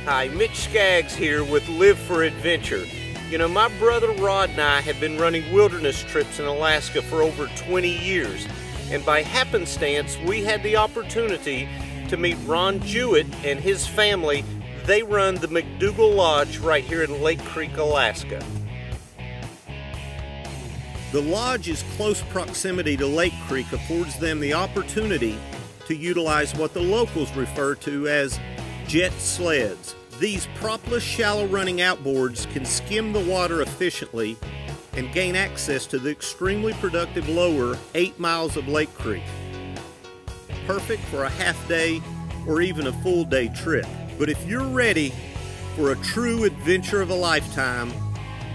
Hi, Mitch Skaggs here with Live for Adventure. You know, my brother Rod and I have been running wilderness trips in Alaska for over 20 years. And by happenstance, we had the opportunity to meet Ron Jewett and his family. They run the McDougall Lodge right here in Lake Creek, Alaska. The lodge's close proximity to Lake Creek affords them the opportunity to utilize what the locals refer to as jet sleds. These propless shallow running outboards can skim the water efficiently and gain access to the extremely productive lower 8 miles of Lake Creek. Perfect for a half day or even a full day trip. But if you're ready for a true adventure of a lifetime,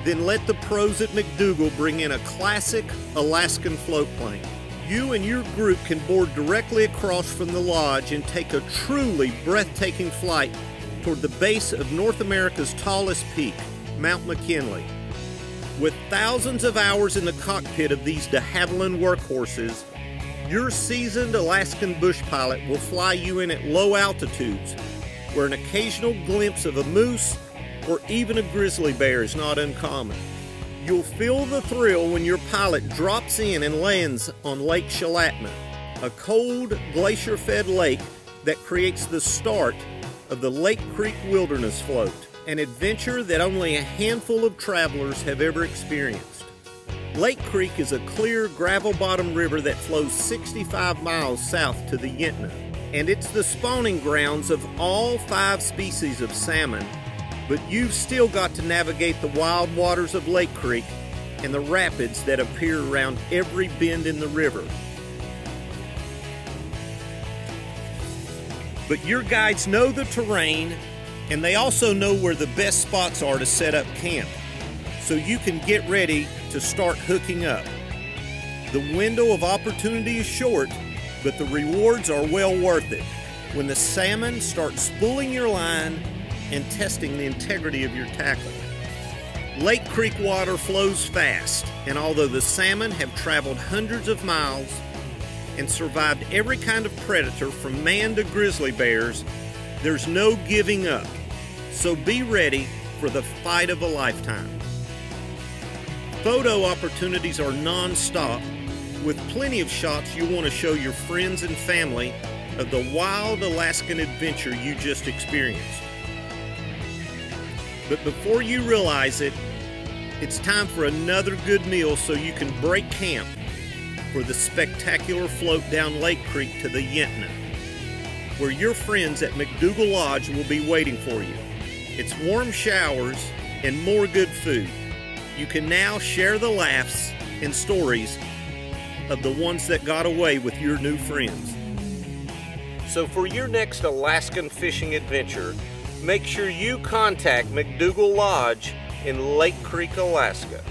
then let the pros at McDougall bring in a classic Alaskan float plane. You and your group can board directly across from the lodge and take a truly breathtaking flight toward the base of North America's tallest peak, Mount McKinley. With thousands of hours in the cockpit of these de Havilland workhorses, your seasoned Alaskan bush pilot will fly you in at low altitudes, where an occasional glimpse of a moose or even a grizzly bear is not uncommon. You'll feel the thrill when your pilot drops in and lands on Lake Shalatma, a cold, glacier-fed lake that creates the start of the Lake Creek Wilderness Float, an adventure that only a handful of travelers have ever experienced. Lake Creek is a clear, gravel-bottom river that flows 65 miles south to the Yentna, and it's the spawning grounds of all 5 species of salmon. But you've still got to navigate the wild waters of Lake Creek and the rapids that appear around every bend in the river. But your guides know the terrain, and they also know where the best spots are to set up camp, so you can get ready to start hooking up. The window of opportunity is short, but the rewards are well worth it when the salmon start spooling your line and testing the integrity of your tackle. Lake Creek water flows fast, and although the salmon have traveled hundreds of miles and survived every kind of predator from man to grizzly bears, there's no giving up. So be ready for the fight of a lifetime. Photo opportunities are non-stop, with plenty of shots you want to show your friends and family of the wild Alaskan adventure you just experienced. But before you realize it, it's time for another good meal so you can break camp for the spectacular float down Lake Creek to the Yentna, where your friends at McDougall Lodge will be waiting for you. It's warm showers and more good food. You can now share the laughs and stories of the ones that got away with your new friends. So for your next Alaskan fishing adventure, make sure you contact McDougall Lodge in Lake Creek, Alaska.